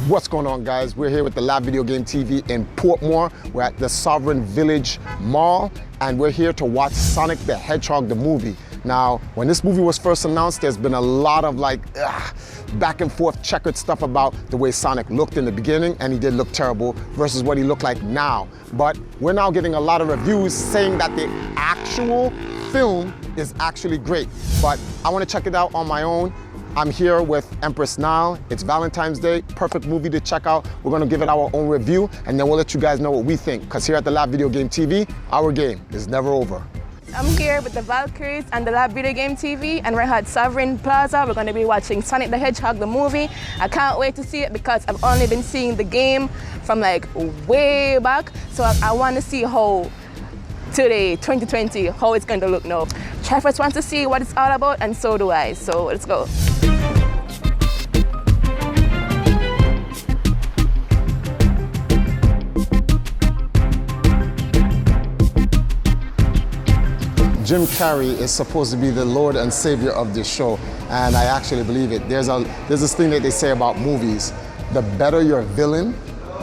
What's going on, guys? We're here with the Lab Video Game TV in Portmore. We're at the Sovereign Village Mall, and we're here to watch Sonic the Hedgehog, the movie. Now, when this movie was first announced, there's been a lot of back and forth checkered stuff about the way Sonic looked in the beginning, and he did look terrible, versus what he looked like now. But we're now getting a lot of reviews saying that the actual film is actually great. But I want to check it out on my own. I'm here with Empress Nile. It's Valentine's Day, perfect movie to check out. We're gonna give it our own review, and then we'll let you guys know what we think, because here at the Lab Video Game TV, our game is never over. I'm here with the Valkyries and the Lab Video Game TV, and we're at Sovereign Plaza. We're gonna be watching Sonic the Hedgehog, the movie. I can't wait to see it because I've only been seeing the game from like way back, so I wanna see how today, 2020, how it's going to look now. Triforce wants to see what it's all about, and so do I, so let's go. Jim Carrey is supposed to be the Lord and Savior of this show, and I actually believe it. There's this thing that they say about movies: the better your villain,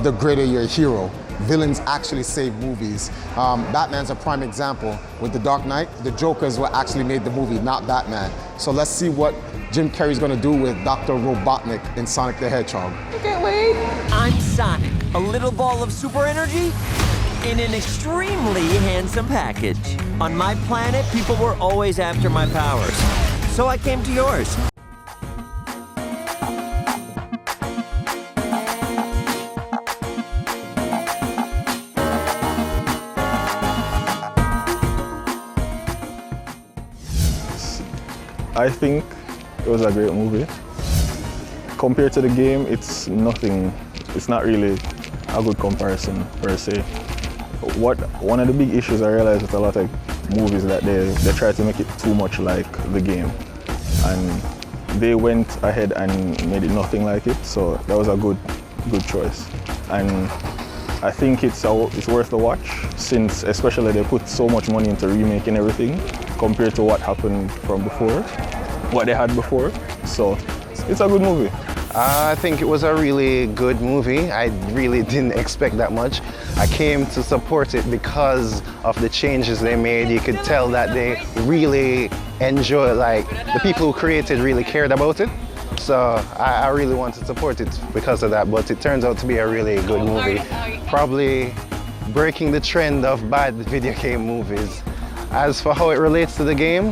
the greater your hero. Villains actually save movies. Batman's a prime example. With The Dark Knight, the Jokers were actually made the movie, not Batman. So let's see what Jim Carrey's gonna do with Dr. Robotnik in Sonic the Hedgehog. I can't wait. I'm Sonic, a little ball of super energy in an extremely handsome package. On my planet, people were always after my powers, so I came to yours. I think it was a great movie. Compared to the game, it's nothing, it's not really a good comparison per se. One of the big issues I realized with a lot of movies that they try to make it too much like the game. And they went ahead and made it nothing like it, so that was a good choice. And I think it's worth the watch, since especially they put so much money into remaking everything compared to what happened from before, what they had before. So it's a good movie. I think it was a really good movie. I really didn't expect that much. I came to support it because of the changes they made. You could tell that they really enjoyed, like the people who created really cared about it. So I really wanted to support it because of that, but it turns out to be a really good movie. Probably breaking the trend of bad video game movies. As for how it relates to the game,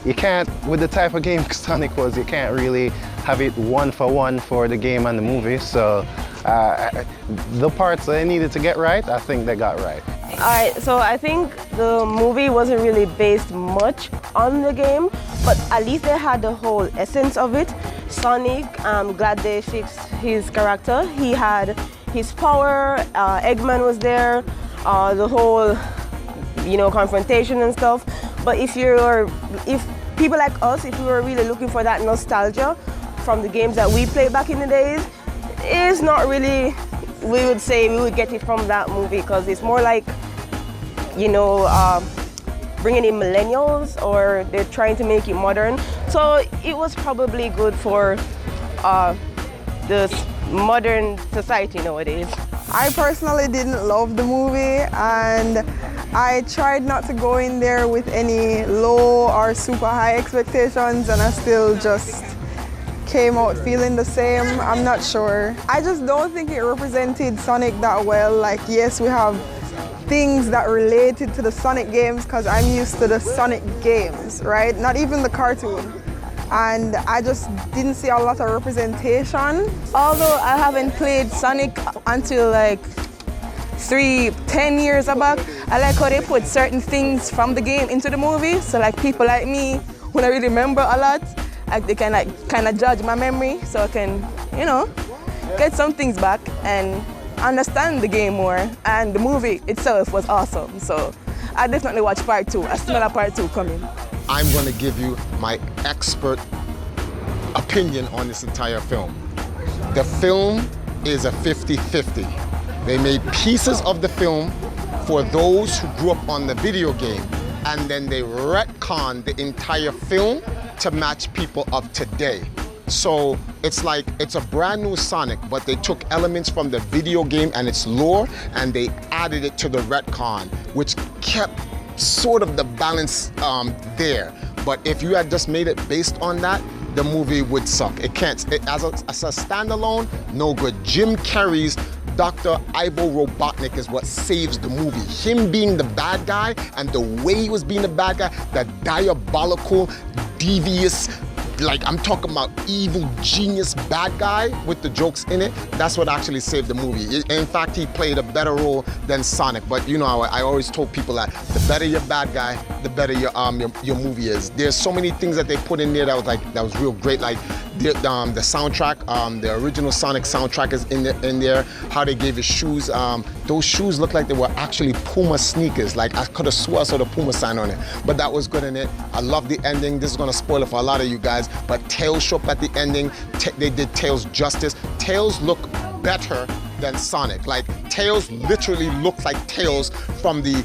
you can't, with the type of game Sonic was, you can't really have it one for one for the game and the movie. So the parts that I needed to get right, I think they got right. All right, so I think the movie wasn't really based much on the game, but at least they had the whole essence of it. Sonic, I'm glad they fixed his character. He had his power, Eggman was there, the whole, confrontation and stuff. But if people like us, if we were really looking for that nostalgia from the games that we played back in the days, it's not really, we would say we would get it from that movie, because it's more like, bringing in millennials, or they're trying to make it modern. So it was probably good for the modern society nowadays. I personally didn't love the movie, and I tried not to go in there with any low or super high expectations, and I still just came out feeling the same. I'm not sure. I just don't think it represented Sonic that well. Like, yes, we have things that related to the Sonic games, because I'm used to the Sonic games, right? Not even the cartoon. And I just didn't see a lot of representation. Although I haven't played Sonic until like 10 years back, I like how they put certain things from the game into the movie. So like people like me, who don't really remember a lot, they can kind of judge my memory, so I can, get some things back and understand the game more. And the movie itself was awesome, so I definitely watch part 2. I still have part 2 coming. I'm going to give you my expert opinion on this entire film. The film is a 50-50. They made pieces of the film for those who grew up on the video game, and then they retconned the entire film to match people of today. So it's a brand new Sonic, but they took elements from the video game and its lore and they added it to the retcon, which kept sort of the balance there. But if you had just made it based on that, the movie would suck. It can't, as a standalone, no good. Jim Carrey's Dr. Ivo Robotnik is what saves the movie. Him being the bad guy and the way he was being the bad guy, the diabolical, devious, like I'm talking about evil genius bad guy with the jokes in it, that's what actually saved the movie. In fact, he played a better role than Sonic, but you know, I always told people that the better your bad guy, the better your movie is. There's so many things that they put in there that was real great, like the soundtrack, the original Sonic soundtrack is in there, how they gave his shoes. Those shoes looked like they were actually Puma sneakers, like I could have swore I saw the Puma sign on it, but that was good in it. I love the ending. This is gonna spoil it for a lot of you guys, but Tails show up at the ending. They did Tails justice. Tails look better than Sonic. Like Tails literally looks like Tails from the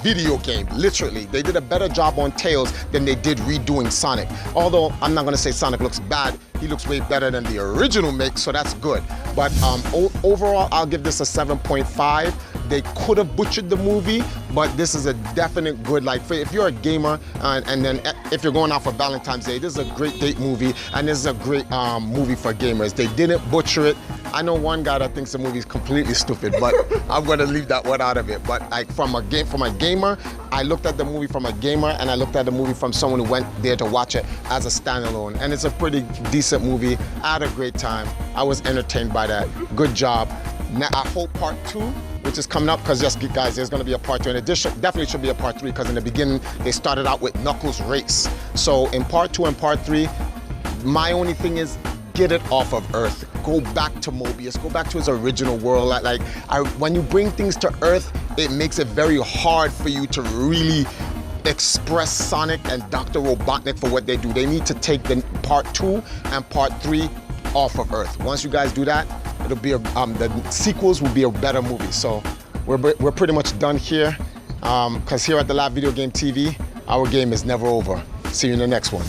video game, literally. They did a better job on Tails than they did redoing Sonic. Although I'm not gonna say Sonic looks bad, he looks way better than the original make, so that's good. But overall, I'll give this a 7.5. They could have butchered the movie, but this is a definite good, like if you're a gamer and then if you're going out for Valentine's Day, this is a great date movie and this is a great movie for gamers. They didn't butcher it. I know one guy that thinks the movie is completely stupid, but I'm gonna leave that one out of it. But like from a gamer, I looked at the movie from a gamer and I looked at the movie from someone who went there to watch it as a standalone. And it's a pretty decent movie. I had a great time. I was entertained by that. Good job. Now I hope part 2, which is coming up, because yes, guys, there's gonna be a part 2, and it definitely should be a part 3, because in the beginning, they started out with Knuckles' race. So in part 2 and part 3, my only thing is, get it off of Earth. Go back to Mobius, go back to his original world. When you bring things to Earth, it makes it very hard for you to really express Sonic and Dr. Robotnik for what they do. They need to take the part 2 and part 3 off of Earth. Once you guys do that, it'll be the sequels will be a better movie. So we're pretty much done here, because here at the Live Video Game TV, our game is never over. See you in the next one.